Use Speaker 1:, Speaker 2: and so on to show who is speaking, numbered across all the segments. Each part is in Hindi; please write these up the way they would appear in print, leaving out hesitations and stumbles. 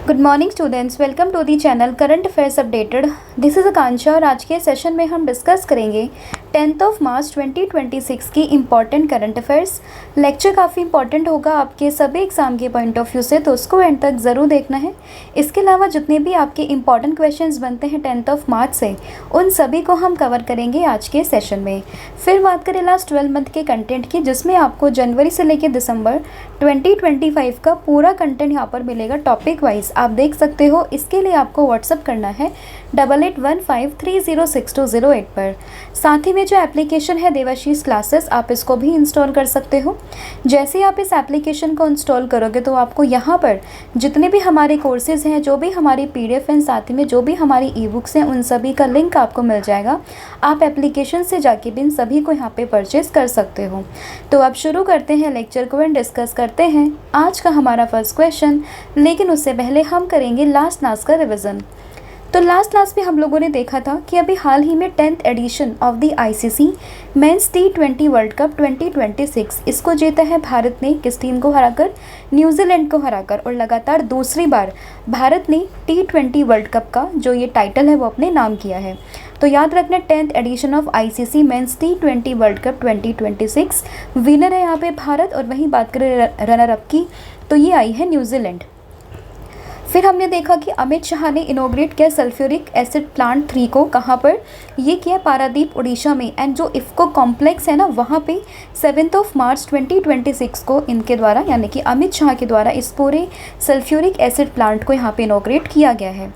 Speaker 1: Good morning students, welcome to the channel current affairs updated. This is Akanksha और आज के सेशन में हम डिस्कस करेंगे 10th ऑफ मार्च 2026 की इम्पॉर्टेंट करंट अफेयर्स। लेक्चर काफ़ी इंपॉर्टेंट होगा आपके सभी एग्जाम के पॉइंट ऑफ व्यू से, तो उसको एंड तक ज़रूर देखना है। इसके अलावा जितने भी आपके इंपॉर्टेंट क्वेश्चंस बनते हैं 10th ऑफ मार्च से, उन सभी को हम कवर करेंगे आज के सेशन में। फिर बात करें लास्ट 12 मंथ के कंटेंट की, जिसमें आपको जनवरी से लेकर दिसंबर 2025 का पूरा कंटेंट यहाँ पर मिलेगा टॉपिक वाइज, आप देख सकते हो। इसके लिए आपको व्हाट्सअप करना है 8815306208 पर। साथ ही में जो एप्लीकेशन है देवाशीष क्लासेस, आप इसको भी इंस्टॉल कर सकते हो। जैसे ही आप इस एप्लीकेशन को इंस्टॉल करोगे तो आपको यहाँ पर जितने भी हमारे कोर्सेज़ हैं, जो भी हमारी PDF हैं, साथ ही में जो भी हमारी ई बुक्स हैं, उन सभी का लिंक आपको मिल जाएगा। आप एप्लीकेशन से जाके भी इन सभी को यहाँ पे परचेज़ कर सकते हो। तो अब शुरू करते हैं लेक्चर को एंड डिस्कस करते हैं आज का हमारा फर्स्ट क्वेश्चन। लेकिन उससे पहले हम करेंगे लास्ट क्लास का रिविज़न। तो लास्ट क्लास में हम लोगों ने देखा था कि अभी हाल ही में 10th edition of the ICC men's T20 world cup 2026 इसको जीता है भारत ने। किस टीम को हराकर? न्यूजीलैंड को हराकर। और लगातार दूसरी बार भारत ने T20 वर्ल्ड कप का जो ये टाइटल है वो अपने नाम किया है। तो याद रखना 10th edition of ICC men's T20 world cup 2026 winner है यहाँ पे भारत। और वहीं बात करें रनर अप की, तो ये आई है न्यूजीलैंड। फिर हमने देखा कि अमित शाह ने इनोग्रेट किया सल्फ्यूरिक एसिड प्लांट 3 को। कहाँ पर? ये किया पारादीप उड़ीसा में। एंड जो इफ्को कॉम्प्लेक्स है ना, वहाँ पे 7th ऑफ मार्च 2026 को इनके द्वारा, यानी कि अमित शाह के द्वारा, इस पूरे सल्फ्यूरिक एसिड प्लांट को यहाँ पे इनोग्रेट किया गया है।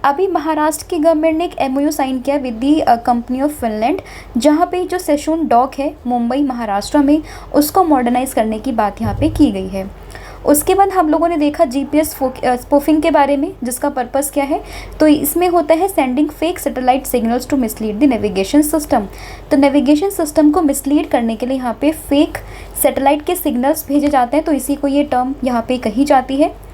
Speaker 1: अभी महाराष्ट्र की गवर्नमेंट ने एक MOU साइन किया with the company of Finland, जहाँ पे जो सेशून डॉक है मुंबई महाराष्ट्र में, उसको मॉडर्नाइज करने की बात यहाँ पे की गई है। उसके बाद हम लोगों ने देखा GPS स्पूफिंग के बारे में, जिसका पर्पस क्या है? तो इसमें होता है sending fake satellite signals to mislead the navigation system. तो नेविगेशन सिस्टम को मिसलीड करने के लिए यहाँ पे फेक सैटेलाइट के सिग्नल्स भेजे जाते हैं, तो इसी को ये टर्म यहाँ पे कही जाती है।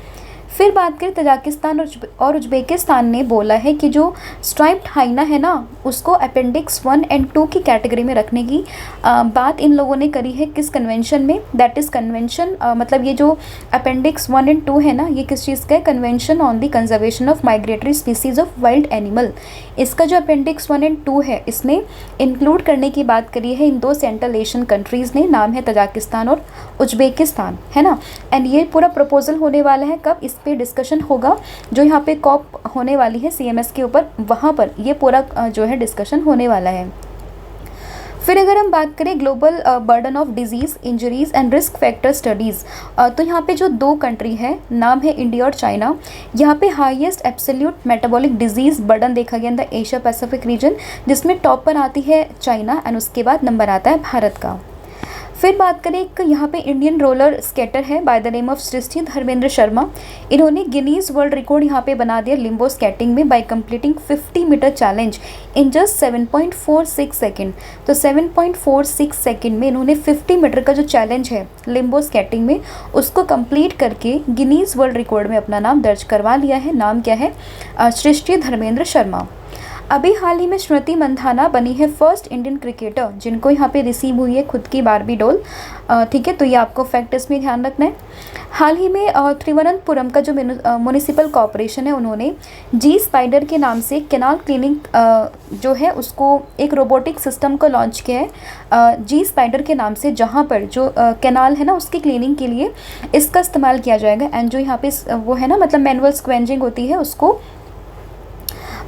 Speaker 1: फिर बात करें तजाकिस्तान और उज्बेकिस्तान ने बोला है कि जो स्ट्राइप्ड हाइना है ना, उसको अपेंडिक्स 1 और 2 की कैटेगरी में रखने की बात इन लोगों ने करी है। किस कन्वेंशन में? दैट इज़ कन्वेंशन, मतलब ये जो अपेंडिक्स 1 और 2 है ना, ये किस चीज़ का है? Convention on the conservation of migratory species of wild animal. इसका जो अपेंडिक्स 1 और 2 है, इसमें इंक्लूड करने की बात करी है इन दो सेंट्रल एशियन कंट्रीज़ ने। नाम है तजाकिस्तान और उज्बेकिस्तान, है ना। एंड ये पूरा प्रपोजल होने वाला है कब? इस पे डिस्कशन होगा जो यहाँ पे कॉप होने वाली है CMS के ऊपर, वहाँ पर ये पूरा जो है डिस्कशन होने वाला है। फिर अगर हम बात करें global burden of disease, injuries and risk factor studies, तो यहाँ पे जो 2 कंट्री है, नाम है इंडिया और चाइना। यहाँ पे highest absolute metabolic disease burden देखा गया in the Asia Pacific region, जिसमें टॉप पर आती है चाइना एंड उसके बाद नंबर आता है भारत का। फिर बात करें एक यहाँ पे इंडियन रोलर स्केटर है by the name of Srishti Dharmendra Sharma. इन्होंने गिनीज वर्ल्ड रिकॉर्ड यहाँ पे बना दिया लिम्बो स्केटिंग में by completing 50 metre challenge in just 7.46 second. तो 7.46 सेकेंड में इन्होंने 50 मीटर का जो चैलेंज है लिम्बो स्केटिंग में, उसको कंप्लीट करके गिनीज वर्ल्ड रिकॉर्ड में अपना नाम दर्ज करवा लिया है। नाम क्या है? सृष्टि धर्मेंद्र शर्मा। अभी हाल ही में स्मृति मंधाना बनी है फर्स्ट इंडियन क्रिकेटर जिनको यहाँ पे रिसीव हुई है खुद की बारबी डॉल। ठीक है, तो ये आपको फैक्ट इसमें ध्यान रखना है। हाल ही में त्रिवनंतपुरम का जो म्यूनिसिपल कॉर्पोरेशन है, उन्होंने जी स्पाइडर के नाम से कैनाल क्लीनिंग जो है उसको एक रोबोटिक सिस्टम को लॉन्च किया है जी स्पाइडर के नाम से, जहाँ पर जो कैनाल है ना, उसकी क्लीनिंग के लिए इसका इस्तेमाल किया जाएगा। एंड जो यहाँ पे वो है ना, मतलब मैनुअल स्क्वेंजिंग होती है,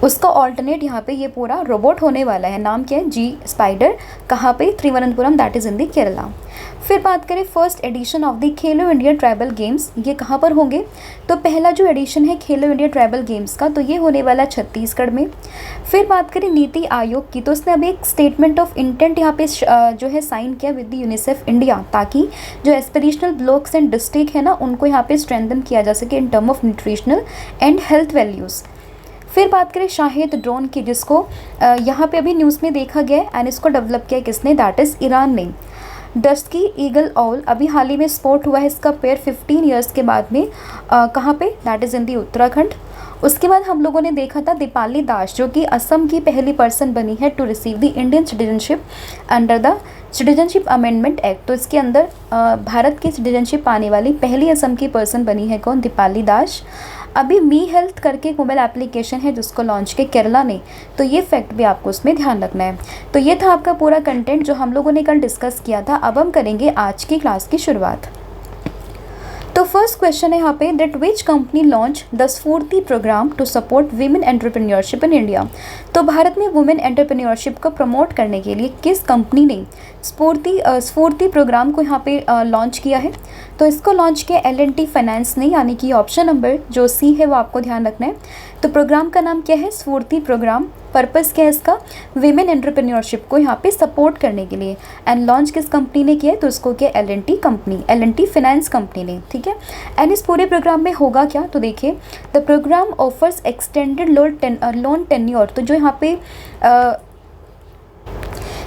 Speaker 1: उसका ऑल्टरनेट यहाँ पे ये पूरा रोबोट होने वाला है। नाम क्या है? जी स्पाइडर। कहाँ पे? त्रिवनंतपुरम, दैट इज़ इन दी केरला। फिर बात करें first edition of the Khelo India tribal games, ये कहाँ पर होंगे? तो पहला जो एडिशन है खेलो इंडिया ट्राइबल गेम्स का, तो ये होने वाला छत्तीसगढ़ में। फिर बात करें नीति आयोग की, तो उसने अभी एक स्टेटमेंट ऑफ इंटेंट यहाँ पे जो है साइन किया विद द यूनिसेफ इंडिया, ताकि जो एस्पिरेशनल ब्लॉक्स एंड डिस्ट्रिक्ट है ना, उनको यहाँ पे स्ट्रेंथन किया जा सके in term of nutritional and health values. फिर बात करें शाहिद ड्रोन की, जिसको यहाँ पे अभी न्यूज़ में देखा गया एंड इसको डेवलप किया किसने? दैट इज़ ईरान ने। डस्की ईगल ऑल अभी हाल ही में स्पोर्ट हुआ है इसका पेयर 15 ईयर्स के बाद में। कहाँ पे? दैट इज़ इन दी उत्तराखंड। उसके बाद हम लोगों ने देखा था दीपाली दास, जो कि असम की पहली पर्सन बनी है to receive the Indian citizenship under the citizenship amendment act. तो इसके अंदर भारत की सिटीजनशिप पाने वाली पहली असम की पर्सन बनी है कौन? दीपाली दास। अभी मी हेल्थ करके एक मोबाइल एप्लीकेशन है जिसको लॉन्च किया केरला ने, तो ये फैक्ट भी आपको उसमें ध्यान रखना है। तो ये था आपका पूरा कंटेंट जो हम लोगों ने कल डिस्कस किया था। अब हम करेंगे आज की क्लास की शुरुआत। तो फर्स्ट क्वेश्चन है यहाँ पे, that which company launch the Sphurti program to support women entrepreneurship in India. तो भारत में वुमेन एंटरप्रेन्योरशिप को प्रमोट करने के लिए किस कंपनी ने स्फूर्ति प्रोग्राम को यहाँ पे लॉन्च किया है। तो इसको लॉन्च किया L&T फाइनेंस ने, यानी कि ऑप्शन नंबर जो सी है वो आपको ध्यान रखना है। तो प्रोग्राम का नाम क्या है, स्फूर्ति प्रोग्राम। पर्पस क्या है इसका, विमेन एंटरप्रेन्योरशिप को यहाँ पे सपोर्ट करने के लिए। एंड लॉन्च किस कंपनी ने किया है, तो उसको किया L&T company, L&T finance company ने, ठीक है। एंड इस पूरे प्रोग्राम में होगा क्या, तो देखिए the programme offers extended loan tenure. तो जो यहाँ पे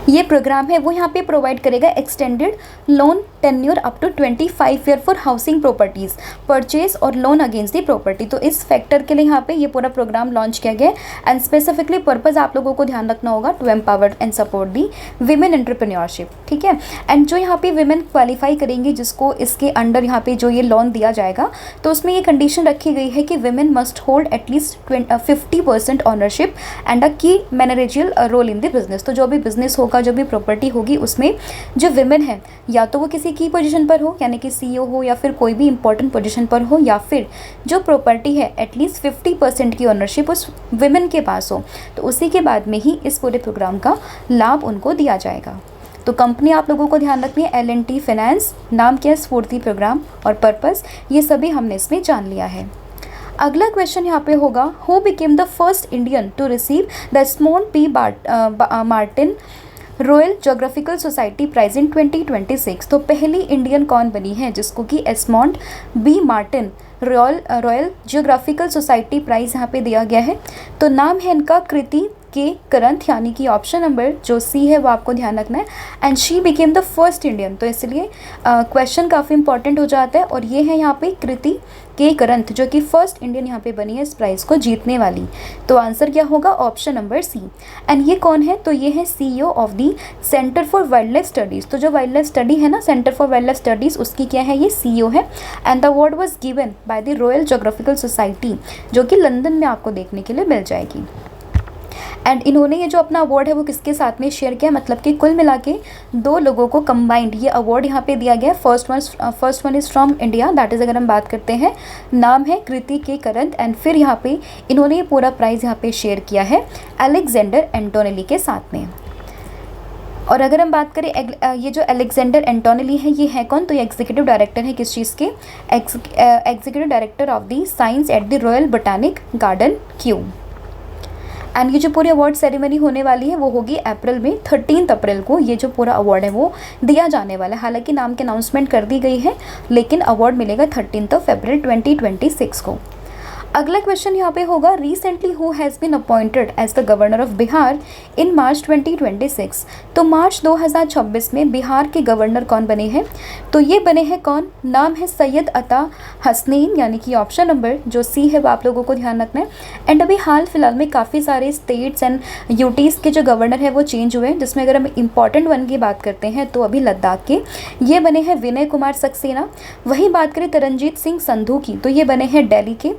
Speaker 1: ये प्रोग्राम है वो यहाँ पे प्रोवाइड करेगा extended loan tenure up to 25 year for housing properties purchase और लोन अगेंस्ट दी प्रॉपर्टी। तो इस फैक्टर के लिए यहाँ पे ये पूरा प्रोग्राम लॉन्च किया गया है। एंड स्पेसिफिकली पर्पज़ आप लोगों को ध्यान रखना होगा, to empower and support the women entrepreneurship, ठीक है। एंड जो यहाँ पे विमेन क्वालिफाई करेंगी जिसको इसके अंडर यहाँ पे जो ये लोन दिया जाएगा, तो उसमें ये कंडीशन रखी गई है कि women must hold at least 50% ownership and a key managerial role in the business. तो जो भी बिजनेस होगा, जो भी प्रॉपर्टी होगी, उसमें जो विमेन है या तो वो किसी की पोजीशन पर हो, यानी कि CEO हो, या फिर कोई भी इंपॉर्टेंट पोजीशन पर हो, या फिर जो प्रॉपर्टी है एटलीस्ट 50% की ओनरशिप उस विमेन के पास हो, तो उसी के बाद में ही इस पूरे प्रोग्राम का लाभ उनको दिया जाएगा। तो कंपनी आप लोगों को ध्यान रखनी है L&T फाइनेंस, नाम क्या है स्फूर्ति प्रोग्राम, और पर्पस ये सभी हमने इसमें जान लिया है। अगला क्वेश्चन यहाँ पे होगा, who became the first Indian to receive the Esmond P Martin Royal Geographical Society prize in 2026। तो पहली इंडियन कौन बनी है जिसको कि Esmond B Martin Royal Geographical Society prize यहाँ पे दिया गया है। तो नाम है इनका कृति के करंथ, यानी कि ऑप्शन नंबर जो सी है वो आपको ध्यान रखना है। And she became the first Indian, तो इसलिए क्वेश्चन काफ़ी इंपॉर्टेंट हो जाता है। और ये है यहाँ पे कृति के करंथ जो कि फर्स्ट इंडियन यहाँ पे बनी है इस प्राइज़ को जीतने वाली। तो आंसर क्या होगा, ऑप्शन नंबर सी। एंड ये कौन है, तो ये है CEO of the centre for wild life studies. तो जो वाइल्ड लाइफ स्टडी है ना, centre for wild life studies, उसकी क्या है, ये CEO है। And the award was given by the royal Geographical society, जो कि लंदन में आपको देखने के लिए मिल जाएगी। एंड इन्होंने ये जो अपना अवार्ड है वो किसके साथ में शेयर किया, मतलब कि कुल मिला के 2 लोगों को कंबाइंड ये अवार्ड यहाँ पे दिया गया। First one is from India, that is अगर हम बात करते हैं, नाम है कृति के करंथ। एंड फिर यहाँ पे इन्होंने ये पूरा प्राइज़ यहाँ पे शेयर किया है अलेक्जेंडर एंटोनेली के साथ में। और अगर हम बात करें ये जो अलेक्जेंडर एंटोनेली है, ये है कौन, तो ये एग्जीक्यूटिव डायरेक्टर है किस चीज़ के, executive director of the science at the royal botanic garden Q. And ये जो पूरी अवार्ड सेरेमनी होने वाली है वो होगी अप्रैल में, 13 अप्रैल को ये जो पूरा अवार्ड है वो दिया जाने वाला है। हालांकि नाम की अनाउंसमेंट कर दी गई है, लेकिन अवार्ड मिलेगा 13 अप्रैल 2026 को। अगला क्वेश्चन यहाँ पे होगा, recently who has been appointed as the governor of Bihar in March 2026। तो मार्च 2026 में बिहार के गवर्नर कौन बने हैं, तो ये बने हैं कौन, नाम है सैयद अता हसनैन, यानी कि ऑप्शन नंबर जो सी है वो आप लोगों को ध्यान रखना है। एंड अभी हाल फिलहाल में काफ़ी सारे स्टेट्स एंड यूटीज़ के जो गवर्नर है वो चेंज हुए हैं, जिसमें अगर हम इंपॉर्टेंट वन की बात करते हैं तो अभी लद्दाख के ये बने हैं विनय कुमार सक्सेना। वहीं बात करें तरनजीत सिंह संधू की, तो ये बने हैं दिल्ली के।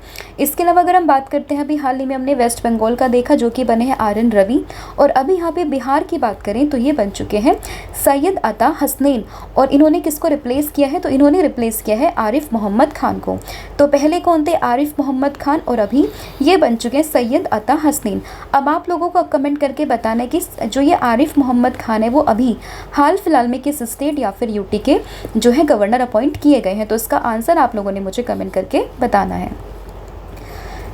Speaker 1: इसके अलावा अगर हम बात करते हैं, अभी हाल ही में हमने वेस्ट बंगाल का देखा जो कि बने हैं RN रवि। और अभी यहाँ पे बिहार की बात करें तो ये बन चुके हैं सैयद अता हसनैन। और इन्होंने किसको रिप्लेस किया है, तो इन्होंने रिप्लेस किया है आरिफ मोहम्मद खान को। तो पहले कौन थे, आरिफ मोहम्मद खान, और अभी ये बन चुके हैं सैयद अता हसनैन। अब आप लोगों को कमेंट करके बताना है कि जो ये आरिफ मोहम्मद खान है वो अभी हाल फिलहाल में किस स्टेट या फिर यूटी के जो है गवर्नर अपॉइंट किए गए हैं। तो इसका आंसर आप लोगों ने मुझे कमेंट करके बताना है।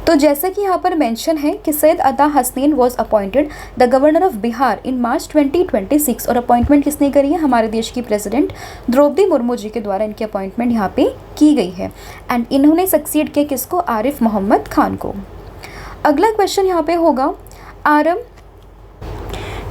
Speaker 1: तो जैसे कि यहाँ पर मेंशन है कि Syed Ata Hasnain was appointed the governor of Bihar in March 2026। और अपॉइंटमेंट किसने करी है, हमारे देश की प्रेसिडेंट द्रौपदी मुर्मू जी के द्वारा इनकी अपॉइंटमेंट यहाँ पे की गई है। एंड इन्होंने सक्सीड किया किसको, आरिफ मोहम्मद खान को। अगला क्वेश्चन यहाँ पे होगा,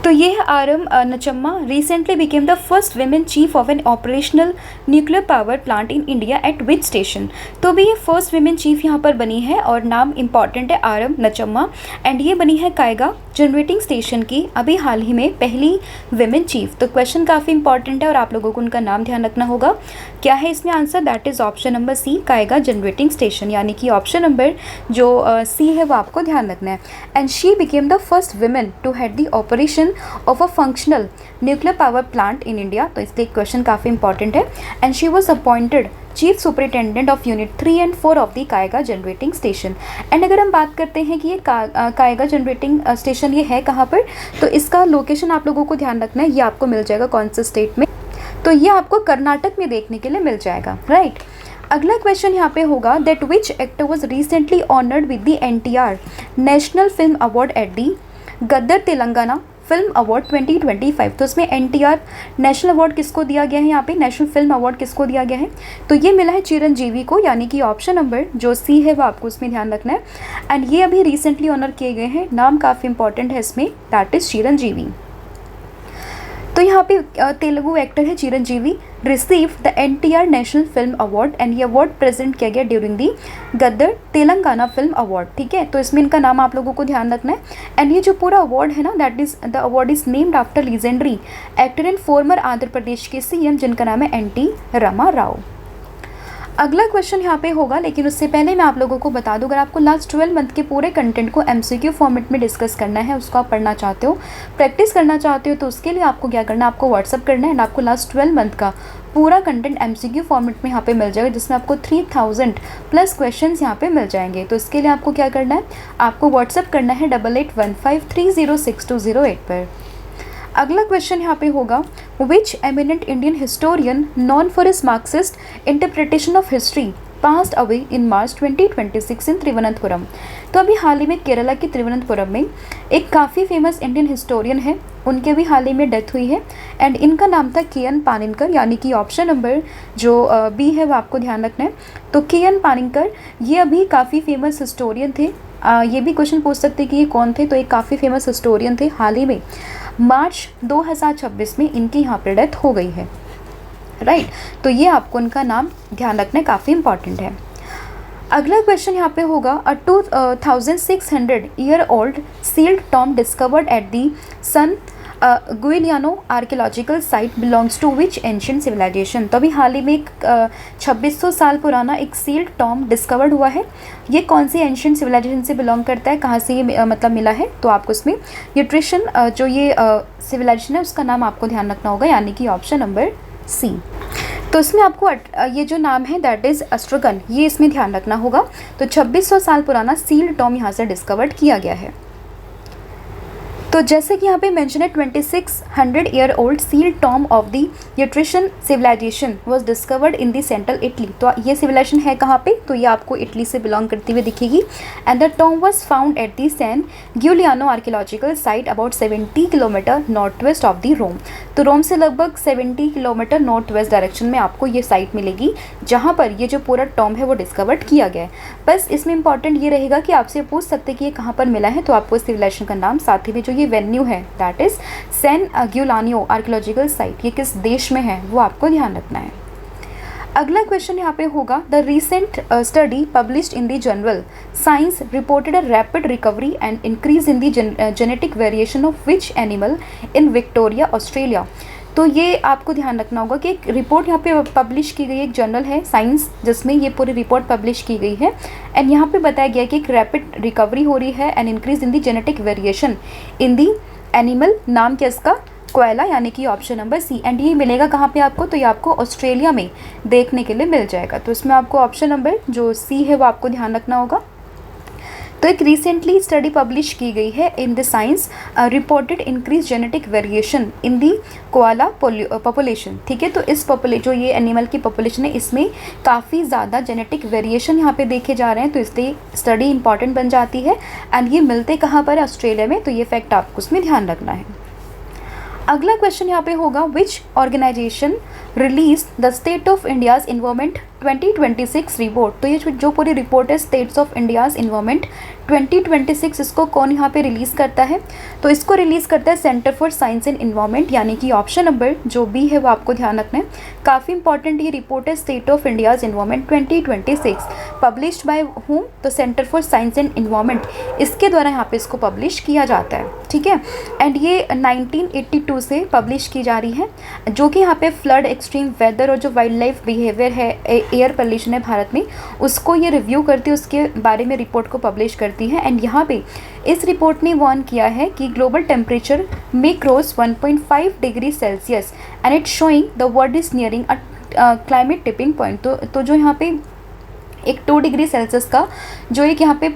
Speaker 1: तो ये है Aram Nachamma recently became the first women chief of an operational nuclear power plant in India at which station. तो भी ये फर्स्ट वेमेन चीफ यहाँ पर बनी है और नाम इंपॉर्टेंट है आरम नचम्मा एंड ये बनी है कायगा जनरेटिंग स्टेशन की अभी हाल ही में पहली वेमेन चीफ। तो क्वेश्चन काफ़ी इंपॉर्टेंट है और आप लोगों को उनका नाम ध्यान रखना होगा। क्या है इसमें answer? That is option number C, Kaiga generating station, यानी कि ऑप्शन नंबर जो सी है वो आपको ध्यान रखना है। And she became the first women to head the operation of a functional nuclear power plant in India. तो इसलिए क्वेश्चन काफ़ी इंपॉर्टेंट है। And she was appointed chief superintendent of unit 3 and 4 of the Kaiga generating station. And अगर हम बात करते हैं कि ये कायगा जनरेटिंग स्टेशन ये है कहाँ पर, तो इसका लोकेशन आप लोगों को ध्यान रखना है। ये आपको मिल जाएगा कौन से स्टेट में? तो ये आपको कर्नाटक में देखने के लिए मिल जाएगा, राइट। अगला क्वेश्चन यहाँ पे होगा that which actor was recently honoured with the NTR national film award at the गद्दर Telangana film award 2025। तो इसमें NTR नेशनल अवार्ड किसको दिया गया है? यहाँ पे नेशनल फिल्म अवार्ड किसको दिया गया है? तो ये मिला है चिरंजीवी को, यानी कि ऑप्शन नंबर जो सी है वो आपको इसमें ध्यान रखना है। एंड ये अभी रिसेंटली ऑनर किए गए हैं, नाम काफ़ी इंपॉर्टेंट है इसमें, दैट इज़ चिरंजीवी। तो यहाँ पे तेलुगु एक्टर है Chiranjeevi, receive the NTR national film award and ये अवार्ड प्रेजेंट किया गया during the गद्दर Telangana film award, ठीक है। तो इसमें इनका नाम आप लोगों को ध्यान रखना है। एंड ये जो पूरा अवार्ड है ना, that is the award is named after legendary actor and former Andhra Pradesh के CM जिनका नाम है NT रामा राव। अगला क्वेश्चन यहाँ पे होगा, लेकिन उससे पहले मैं आप लोगों को बता दूं, अगर आपको लास्ट 12 मंथ के पूरे कंटेंट को MCQ फॉर्मेट में डिस्कस करना है, उसको आप पढ़ना चाहते हो, प्रैक्टिस करना चाहते हो, तो उसके लिए आपको क्या करना है? आपको व्हाट्सअप करना है एंड आपको लास्ट 12 मंथ का पूरा कंटेंट MCQ फॉर्मेट में यहाँ पे मिल जाएगा, जिसमें आपको 3000 प्लस क्वेश्चन यहाँ पे मिल जाएंगे। तो इसके लिए आपको क्या करना है? आपको व्हाट्सअप करना है 8815306208 पर। अगला क्वेश्चन यहाँ पे होगा which eminent Indian historian known for his Marxist interpretation of history passed away in March 2026 in Thiruvananthapuram. तो अभी हाल ही में केरला के त्रिवनंतपुरम में एक काफ़ी फेमस इंडियन हिस्टोरियन है, उनके भी हाल ही में डेथ हुई है एंड इनका नाम था KN पानिनकर, यानी कि ऑप्शन नंबर जो बी है वो आपको ध्यान रखना है। तो KN पानिनकर ये अभी काफ़ी फेमस हिस्टोरियन थे। ये भी क्वेश्चन पूछ सकते कि ये कौन थे, तो एक काफ़ी फेमस हिस्टोरियन थे। हाल ही में मार्च 2026 में इनकी यहाँ पर डेथ हो गई है, राइट। तो ये आपको उनका नाम ध्यान रखना काफ़ी इंपॉर्टेंट है। अगला क्वेश्चन यहाँ पे होगा a 2600 year old sealed tomb discovered at the San Giuliano archaeological site belongs to which ancient civilisation. तो अभी हाल ही में एक 2600 साल पुराना एक सील्ड टॉम डिस्कवर्ड हुआ है। ये कौन सी एंशिएंट सिविलाइजेशन से बिलोंग करता है, कहाँ से ये मतलब मिला है? तो आपको इसमें न्यूट्रिशन जो ये सिविलाइजेशन है उसका नाम आपको ध्यान रखना होगा, यानी कि ऑप्शन नंबर सी। तो इसमें आपको ये जो नाम है दैट इज़ अस्ट्रगन, ये इसमें ध्यान रखना होगा। तो 2600 साल पुराना सील्ड टॉम यहाँ से डिस्कवर्ड किया गया है। तो जैसे कि यहाँ पे मेंशन है 2600 year old sealed tomb of the nutrition civilization was discovered in the central Italy. तो ये सिविलाइजेशन है कहाँ पे? तो ये आपको इटली से बिलोंग करती हुई दिखेगी। And the tomb was found at the San Giuliano archaeological site about 70 kilometre north west of the Rome. तो रोम से लगभग 70 किलोमीटर नॉर्थ वेस्ट डायरेक्शन में आपको ये साइट मिलेगी, जहाँ पर ये जो पूरा टॉम है वो डिस्कवर्ड किया गया है। बस इसमें इंपॉर्टेंट ये रहेगा कि आपसे पूछ सकते कि ये कहाँ पर मिला है, तो आपको इस सिविलाइजेशन का नाम, साथ ही में जो ये वेन्यू है that is San Giuliano archaeological site, ये किस देश में है वो आपको ध्यान रखना है। अगला क्वेश्चन यहाँ पे होगा the recent study published in the journal science reported a rapid recovery and increase in the genetic variation of which animal in Victoria Australia. तो ये आपको ध्यान रखना होगा कि एक रिपोर्ट यहाँ पे पब्लिश की गई, एक जर्नल है साइंस जिसमें ये पूरी रिपोर्ट पब्लिश की गई है एंड यहाँ पे बताया गया कि एक रैपिड रिकवरी हो रही है and increase in the genetic variation in the animal, नाम क्या इसका? कोयला, यानी कि ऑप्शन नंबर सी। एंड ये मिलेगा कहाँ पे आपको? तो ये आपको ऑस्ट्रेलिया में देखने के लिए मिल जाएगा। तो इसमें आपको ऑप्शन नंबर जो सी है वो आपको ध्यान रखना होगा। तो एक रिसेंटली स्टडी पब्लिश की गई है in the science reported increase genetic variation in the koala population, ठीक है। तो इस जो ये एनिमल की पॉपुलेशन है इसमें काफ़ी ज़्यादा जेनेटिक वेरिएशन यहाँ पे देखे जा रहे हैं, तो इसलिए स्टडी इंपॉर्टेंट बन जाती है। एंड ये मिलते कहाँ पर? ऑस्ट्रेलिया में। तो ये फैक्ट आपको उसमें ध्यान रखना है। अगला क्वेश्चन यहाँ पे होगा which organisation release the state of India's environment 2026 report. तो ये जो पूरी रिपोर्ट है स्टेट्स ऑफ इंडियाज़ इन्वायरमेंट 2026 इसको कौन यहाँ पे रिलीज़ करता है? तो इसको रिलीज़ करता है centre for science and environment, यानी कि ऑप्शन नंबर जो बी है वो आपको ध्यान रखना है। काफ़ी इंपॉर्टेंट ये रिपोर्ट है, state of India's environment 2026, published by whom? तो centre for science and environment, इसके द्वारा यहाँ पे इसको पब्लिश किया जाता है, ठीक है। एंड ये 1982 से पब्लिश की जा रही है, जो कि यहाँ पे फ्लड, एक्सट्रीम वेदर और जो वाइल्ड लाइफ बिहेवियर है, एयर पोल्यूशन है भारत में, उसको ये रिव्यू करती है, उसके बारे में रिपोर्ट को पब्लिश करती है। एंड यहाँ पे इस रिपोर्ट ने वार्न किया है कि ग्लोबल टेम्परेचर में cross 1.5 degree Celsius and it showing the world is nearing a climate tipping point. तो जो यहाँ पे एक 2 डिग्री सेल्सियस का जो एक यहाँ पे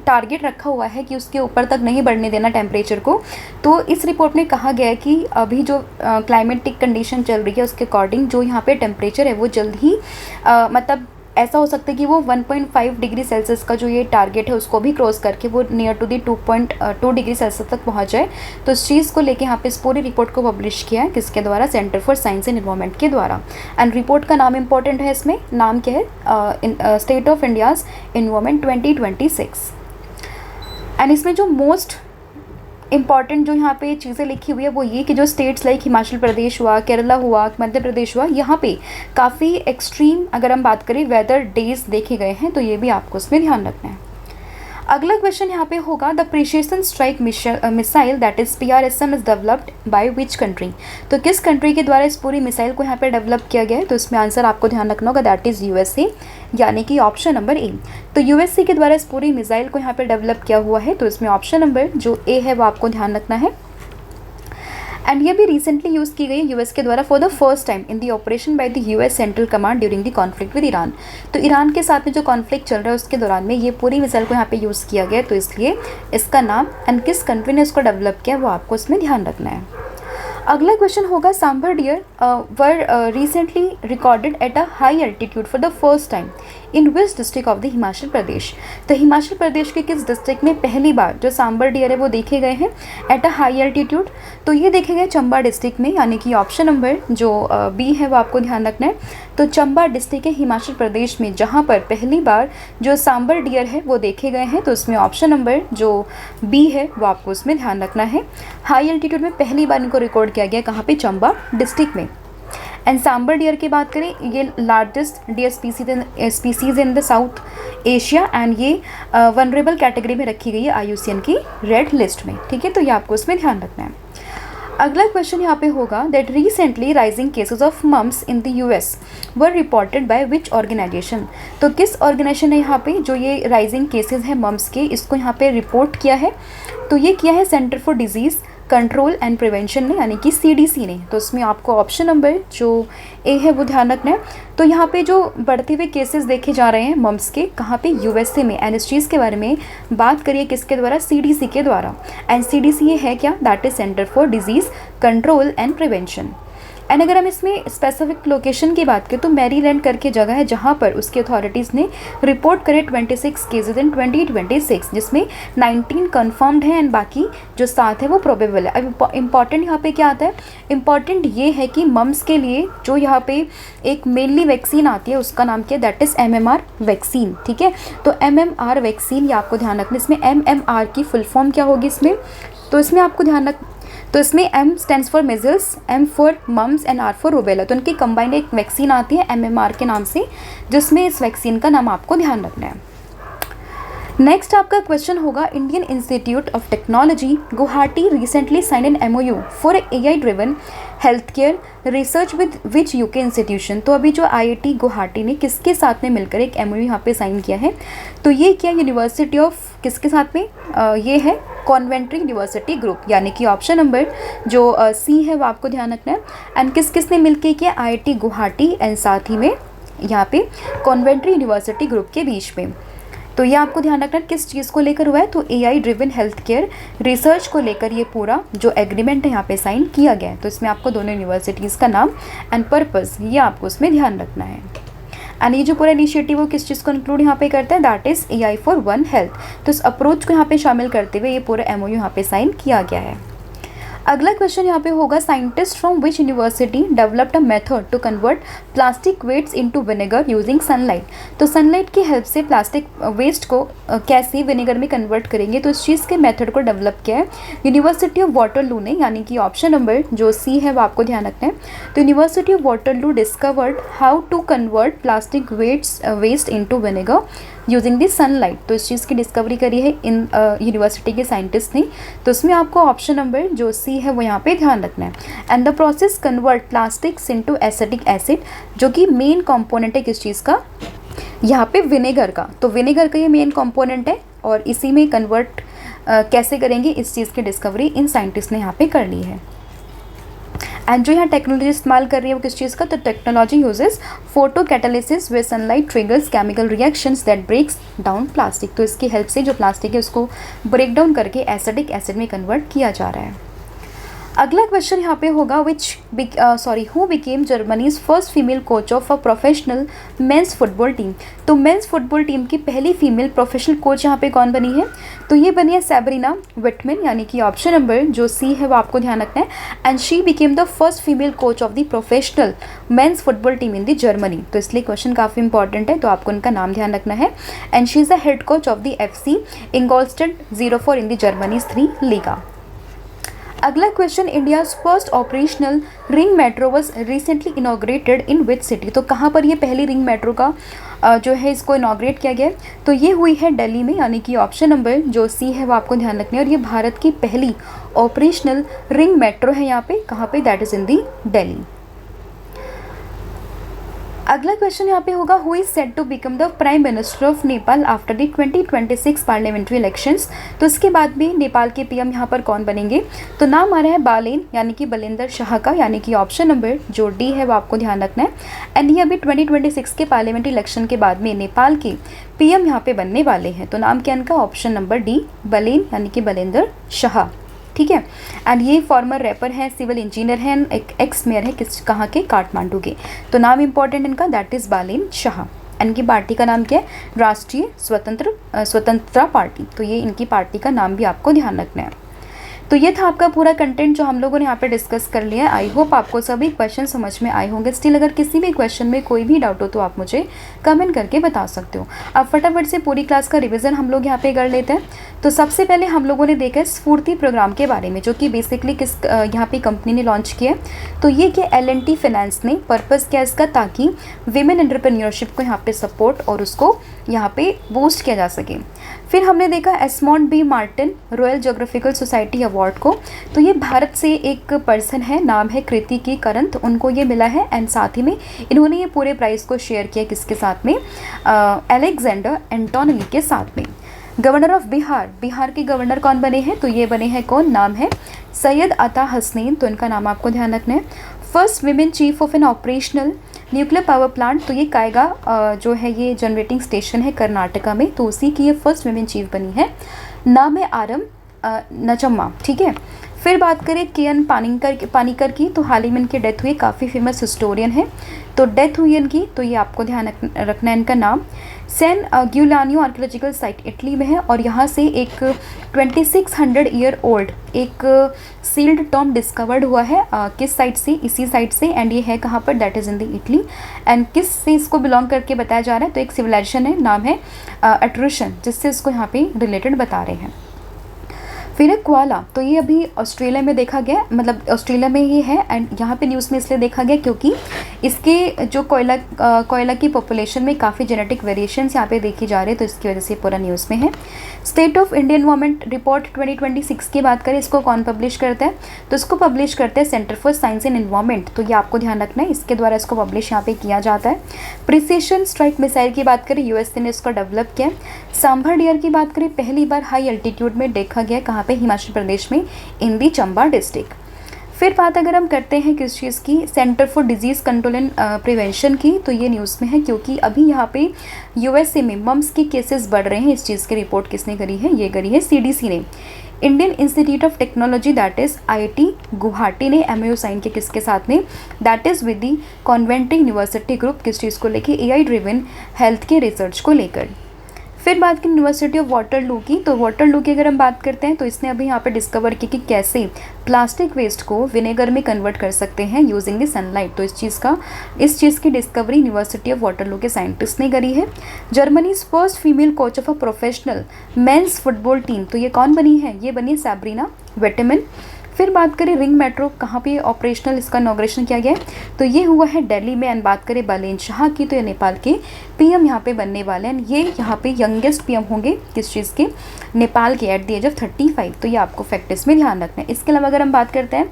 Speaker 1: टारगेट रखा हुआ है कि उसके ऊपर तक नहीं बढ़ने देना टेम्परेचर को। तो इस रिपोर्ट में कहा गया है कि अभी जो क्लाइमेटिक कंडीशन चल रही है उसके अकॉर्डिंग जो यहाँ पे टेम्परेचर है वो जल्द ही मतलब ऐसा हो सकता है कि वो 1.5 डिग्री सेल्सियस का जो ये टारगेट है उसको भी क्रॉस करके वो near to the 2.2 degree Celsius तक पहुंच जाए। तो इस चीज़ को लेके यहाँ पे इस पूरी रिपोर्ट को पब्लिश किया है, किसके द्वारा? Centre for science and environment के द्वारा। एंड रिपोर्ट का नाम इंपॉर्टेंट है, इसमें नाम क्या है? State of India's environment 2026। And इसमें जो मोस्ट इम्पॉर्टेंट जो यहाँ पे चीज़ें लिखी हुई है वो ये कि जो स्टेट्स लाइक हिमाचल प्रदेश हुआ, केरला हुआ, मध्य प्रदेश हुआ, यहाँ पे काफ़ी एक्सट्रीम अगर हम बात करें वेदर डेज देखे गए हैं, तो ये भी आपको इसमें ध्यान रखना है। अगला क्वेश्चन यहाँ पे होगा, the precision strike missile that is PRSM is developed by which country? तो किस कंट्री के द्वारा इस पूरी मिसाइल को यहाँ पे डेवलप किया गया है? तो इसमें आंसर आपको ध्यान रखना होगा, दैट इज़ USA, यानी कि ऑप्शन नंबर ए। तो USA के द्वारा इस पूरी मिसाइल को यहाँ पे डेवलप किया हुआ है, तो इसमें ऑप्शन नंबर जो ए है वो आपको ध्यान रखना है। एंड ये भी रिसेंटली यूज़ की गई यूएस के द्वारा for the first time in the operation by the US central command during the conflict with Iran. तो ईरान के साथ में जो कॉन्फ्लिक्ट चल रहा है उसके दौरान में ये पूरी मिसाइल को यहाँ पे यूज़ किया गया, तो इसलिए इसका नाम एंड किस कंट्री ने इसको डेवलप किया वो आपको इसमें ध्यान रखना है। अगला क्वेश्चन होगा, sambar deer were recently recorded at a high altitude for the first time in which district of the Himachal Pradesh? तो हिमाचल प्रदेश के किस डिस्ट्रिक्ट में पहली बार जो सांभर डियर है वो देखे गए हैं एट अ हाई एल्टीट्यूड? तो ये देखे गए चंबा डिस्ट्रिक्ट में, यानी कि ऑप्शन नंबर जो बी है वो आपको ध्यान रखना है। तो चंबा डिस्ट्रिक्ट है हिमाचल प्रदेश में जहाँ पर पहली बार जो सांभर डियर है वो देखे गए हैं, तो इसमें ऑप्शन नंबर जो बी है वो आपको उसमें ध्यान रखना है। हाई एल्टीट्यूड में पहली बार इनको रिकॉर्ड किया गया, कहाँ पे? चंबा डिस्ट्रिक्ट में। एंड सांभर डियर की बात करें, ये largest deer species in the South Asia and ये वनरेबल कैटेगरी में रखी गई है IUCN की रेड लिस्ट में, ठीक है। तो ये आपको इसमें ध्यान रखना है। अगला क्वेश्चन यहाँ पे होगा, that recently rising cases of mumps in the US were reported by which organization? तो किस ऑर्गेनाइजेशन ने यहाँ पे जो ये राइजिंग केसेस हैं मम्स के, इसको यहाँ पे रिपोर्ट किया है? तो ये किया है centre for disease control and prevention ने, यानी कि CDC ने। तो इसमें आपको ऑप्शन नंबर जो ए है वो ध्यान रखना है। तो यहाँ पे जो बढ़ते हुए केसेस देखे जा रहे हैं मम्स के, कहाँ पे? USA में। एंड इस चीज़ के बारे में बात करिए किसके द्वारा? CDC के द्वारा। एंड CDC ये है क्या? That is centre for disease control and prevention. And अगर हम इसमें स्पेसिफिक लोकेशन की बात करें तो मैरीलैंड करके जगह है जहाँ पर उसकी अथॉरिटीज़ ने रिपोर्ट करे 26 केसेज इन 2026, जिसमें 19 कन्फर्म्ड हैं एंड बाकी जो 7 है वो प्रोबेबल है। अब इम्पॉर्टेंट यहाँ पे क्या आता है? इम्पॉर्टेंट ये है कि मम्स के लिए जो यहाँ पे एक मेनली वैक्सीन आती है उसका नाम क्या है? दैट इज़ MMR वैक्सीन, ठीक है। तो MMR वैक्सीन ये आपको ध्यान रखना। इसमें MMR की फुल फॉर्म क्या होगी इसमें? तो इसमें आपको ध्यान रख, तो इसमें M stands for measles, M for mumps and R for rubella. तो उनकी कंबाइंड एक वैक्सीन आती है MMR के नाम से, जिसमें इस वैक्सीन का नाम आपको ध्यान रखना है। नेक्स्ट आपका क्वेश्चन होगा, Indian Institute of Technology Guwahati recently sign an MOU for AI driven health care research with which UK institution? तो अभी जो IIT गुवाहाटी ने किसके साथ में मिलकर एक MOU यहाँ पे साइन किया है? तो ये क्या यूनिवर्सिटी ऑफ किसके साथ में? ये है कॉन्वेंट्री यूनिवर्सिटी ग्रुप, यानी कि ऑप्शन नंबर जो C है वो आपको ध्यान रखना है। एंड किसने मिलके किया? IIT गुवाहाटी एंड साथ ही में यहाँ पे कॉन्वेंट्री यूनिवर्सिटी ग्रुप के बीच में। तो ये आपको ध्यान रखना किस चीज़ को लेकर हुआ है? तो AI driven health care research को लेकर ये पूरा जो एग्रीमेंट है यहाँ पे साइन किया गया है। तो इसमें आपको दोनों यूनिवर्सिटीज़ का नाम एंड पर्पस ये आपको उसमें ध्यान रखना है। एंड ये जो पूरा इनिशिएटिव वो किस चीज़ को इंक्लूड यहाँ पे करता है? That is AI for one health. तो इस अप्रोच को यहाँ पे शामिल करते हुए ये पूरा MOU यहाँ पे साइन किया गया है। अगला क्वेश्चन यहाँ पे होगा, scientist from which university developed a method to convert plastic वेट्स इनटू विनेगर यूजिंग सनलाइट। तो सनलाइट की हेल्प से प्लास्टिक वेस्ट को कैसे विनेगर में कन्वर्ट करेंगे, तो इस चीज़ के मेथड को डेवलप किया है यूनिवर्सिटी ऑफ वाटरलू ने, यानी कि ऑप्शन नंबर जो सी है वो आपको ध्यान रखना है। तो University of Waterloo discovered how to convert plastic waste into vinegar using the sunlight. तो इस चीज़ की डिस्कवरी करी है इन यूनिवर्सिटी के साइंटिस्ट ने। तो इसमें आपको ऑप्शन नंबर जो सी है वो यहाँ पे ध्यान रखना है। And the process convert plastics into acetic acid, जो कि मेन कंपोनेंट है किस चीज़ का, यहाँ पे विनेगर का। तो विनेगर का ये मेन कंपोनेंट है और इसी में कन्वर्ट कैसे करेंगे इस चीज़ की डिस्कवरी इन साइंटिस्ट ने यहाँ पे कर ली है। एंड जो यहाँ टेक्नोलॉजी इस्तेमाल कर रही है वो किस चीज़ का, तो technology uses photocatalysis way sunlight triggers chemical reactions that breaks down plastic. तो इसकी हेल्प से जो प्लास्टिक है उसको ब्रेक डाउन करके एसिडिक एसिड में कन्वर्ट किया जा रहा है। अगला क्वेश्चन यहाँ पे होगा, who became Germany's first female coach of a professional men's football team. तो मेंस फुटबॉल टीम की पहली फीमेल प्रोफेशनल कोच यहाँ पे कौन बनी है, तो ये बनी है सैब्रिना विटमैन, यानी कि ऑप्शन नंबर जो सी है वो आपको ध्यान रखना है। And she became the first female coach of the professional men's football team in the Germany. तो इसलिए क्वेश्चन काफ़ी इंपॉर्टेंट है, तो आपको उनका नाम ध्यान रखना है। And she is the head coach of the FC Ingolstadt 04 in the Germany's 3 Liga. अगला question, India's first operational ring metro was recently inaugurated in which city. तो कहाँ पर ये पहली रिंग मेट्रो का जो है इसको इनॉग्रेट किया गया है, तो ये हुई है दिल्ली में, यानी कि ऑप्शन नंबर जो सी है वो आपको ध्यान रखना है। और ये भारत की पहली ऑपरेशनल रिंग मेट्रो है यहाँ पे, कहाँ पे, that is in the Delhi. अगला क्वेश्चन यहाँ पे होगा, who is said to become the prime minister of Nepal after the 2026 parliamentary elections. तो इसके बाद भी नेपाल के PM यहाँ पर कौन बनेंगे, तो नाम आ रहा है बालेन, यानी कि बलेंद्र शाह का, यानी कि ऑप्शन नंबर जो डी है वो आपको ध्यान रखना है। एंड ये अभी 2026 के पार्लियामेंट्री इलेक्शन के बाद में नेपाल के PM यहाँ पे बनने वाले हैं। तो नाम क्या इनका, ऑप्शन नंबर डी बलेन, यानी कि बलेंद्र शाह, ठीक है। एंड ये फॉर्मर रैपर हैं, सिविल इंजीनियर हैं, एक एक्स मेयर है किस कहाँ के, काठमांडू के। तो नाम इंपॉर्टेंट इनका, दैट इज़ बालेन शाह। इनकी पार्टी का नाम क्या है, राष्ट्रीय स्वतंत्रता पार्टी। तो ये इनकी पार्टी का नाम भी आपको ध्यान रखना है। तो ये था आपका पूरा कंटेंट जो हम लोगों ने यहाँ पे डिस्कस कर लिया है। आई होप आपको सभी क्वेश्चन समझ में आए होंगे। स्टिल अगर किसी भी क्वेश्चन में कोई भी डाउट हो तो आप मुझे कमेंट करके बता सकते हो। अब फटाफट से पूरी क्लास का रिवीजन हम लोग यहाँ पे कर लेते हैं। तो सबसे पहले हम लोगों ने देखा है स्फूर्ति प्रोग्राम के बारे में, जो कि बेसिकली किस यहाँ पे कंपनी ने लॉन्च किया है। तो ये कि L&T फाइनेंस ने पर्पज़ किया इसका, ताकि विमेन एंटरप्रेन्योरशिप को यहाँ पे सपोर्ट और उसको यहाँ पे बूस्ट किया जा सके। फिर हमने देखा Esmond B Martin Royal Geographical Society award को। तो ये भारत से एक पर्सन है, नाम है कृतिकी करंत, उनको ये मिला है। एंड साथ ही में इन्होंने ये पूरे प्राइज़ को शेयर किया किसके साथ में, अलेक्जेंडर एंटोनिली के साथ में। गवर्नर ऑफ बिहार के गवर्नर कौन बने हैं, तो ये बने हैं कौन, नाम है सैयद अता हसनैन। तो इनका नाम आपको ध्यान रखना है। First women chief of an operational nuclear power plant, तो ये कायगा जो है ये जनरेटिंग स्टेशन है कर्नाटका में, तो उसी की ये फर्स्ट विमेन चीफ बनी है। नाम है आरम नजम्मा, ठीक है। फिर बात करें KN पानीकर की, तो हाल ही में इनकी डेथ हुई, काफ़ी फेमस हिस्टोरियन है। तो डेथ हुई इनकी, तो ये आपको ध्यान रखना है इनका नाम। सैन गिउलानियो आर्कियोलॉजिकल साइट इटली में है, और यहाँ से एक 2600 ईयर ओल्ड एक सील्ड टॉम डिस्कवर्ड हुआ है। किस साइट से, इसी साइट से। एंड ये है कहाँ पर, that is in the Italy. And किस से इसको बिलोंग करके बताया जा रहा है, तो एक सिविलाइजेशन है, नाम है एट्रुशन, जिससे इसको यहाँ पे रिलेटेड बता रहे हैं। फिर है कोआला, तो ये अभी ऑस्ट्रेलिया में देखा गया, मतलब ऑस्ट्रेलिया में ये है। एंड यहाँ पे न्यूज़ में इसलिए देखा गया क्योंकि इसके जो कोयला की पॉपुलेशन में काफ़ी जेनेटिक वेरिएशंस यहाँ पे देखी जा रही है, तो इसकी वजह से पूरा न्यूज़ में है। State of India environment report 2026 की बात करें, इसको कौन पब्लिश करता है, तो इसको पब्लिश करते हैं centre for science and environment. तो ये आपको ध्यान रखना है, इसके द्वारा इसको पब्लिश यहाँ पे किया जाता है। प्रिसीशन स्ट्राइक मिसाइल की बात करें, USA ने इसको डेवलप किया। सांभर डियर की बात करें, पहली बार हाई एल्टीट्यूड में देखा गया, कहाँ पे, हिमाचल प्रदेश में, इन दी चंबा डिस्ट्रिक्ट। फिर बात अगर हम करते हैं किस चीज़ की, centre for disease control and prevention की, तो ये न्यूज़ में है क्योंकि अभी यहाँ पे USA में मम्स के केसेस बढ़ रहे हैं। इस चीज़ की रिपोर्ट किसने करी है, ये करी है CDC ने। Indian Institute of technology that is IIT Guwahati ने MOU साइन किया किसके साथ में, that is with the convent university group, किस चीज़ को लेके, AI ड्रिवन हेल्थ के रिसर्च को लेकर। फिर बात करें यूनिवर्सिटी ऑफ वाटरलू की, तो वाटरलू की अगर हम बात करते हैं तो इसने अभी यहाँ पे डिस्कवर की कि कैसे प्लास्टिक वेस्ट को विनेगर में कन्वर्ट कर सकते हैं यूजिंग द सनलाइट। तो इस चीज़ की डिस्कवरी यूनिवर्सिटी ऑफ वाटरलू के साइंटिस्ट ने करी है। Germany's first female coach of a professional men's football team, तो ये कौन बनी है, ये बनी है सैब्रीना वेटेमन। फिर बात करें रिंग मेट्रो कहाँ पे ऑपरेशनल इसका इनॉग्रेशन किया गया है, तो ये हुआ है दिल्ली में। एंड बात करें बालेन शाह की, तो ये नेपाल के पीएम यहाँ पे बनने वाले हैं। ये यहाँ पे यंगेस्ट पीएम होंगे किस चीज़ के, नेपाल के, एट द एज ऑफ 35। तो ये आपको फैक्ट में ध्यान रखना है। इसके अलावा अगर हम बात करते हैं,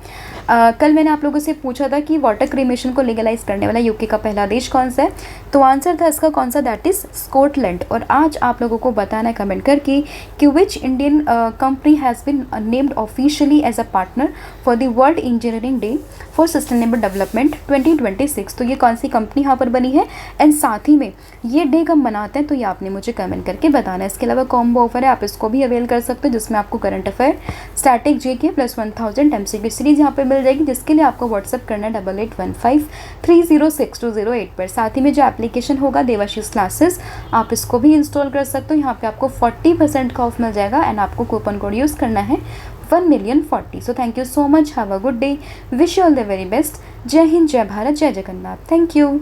Speaker 1: कल मैंने आप लोगों से पूछा था कि वाटर क्रीमेशन को लीगलाइज करने वाला यूके का पहला देश कौन सा है, तो आंसर था इसका कौन सा, दैट इज स्कॉटलैंड। और आज आप लोगों को बताना है कमेंट करके कि which Indian company has been named officially as a partner for the world engineering day for sustainable development 2026। तो ये कौन सी कंपनी यहाँ पर बनी है, एंड साथ ही में ये डे कब मनाते हैं, तो ये आपने मुझे कमेंट करके बताना है। इसके अलावा कॉम्बो ऑफर है, आप इसको भी अवेल कर सकते हो, जिसमें आपको current affair, static GK plus 1000 MCQ series यहाँ पे मिल जाएगी, जिसके लिए आपको व्हाट्सअप करना है 8815306208 पर। साथ ही में जो एप्लीकेशन होगा देवाशीष क्लासेस, आप इसको भी इंस्टॉल कर सकते हो। यहाँ पे आपको 40% का ऑफ मिल जाएगा, एंड आपको कूपन कोड यूज़ करना है 1,000,040। So thank you so much, have a good day, wish you all the very best. जय हिंद, जय भारत, जय जगन्नाथ, थैंक यू।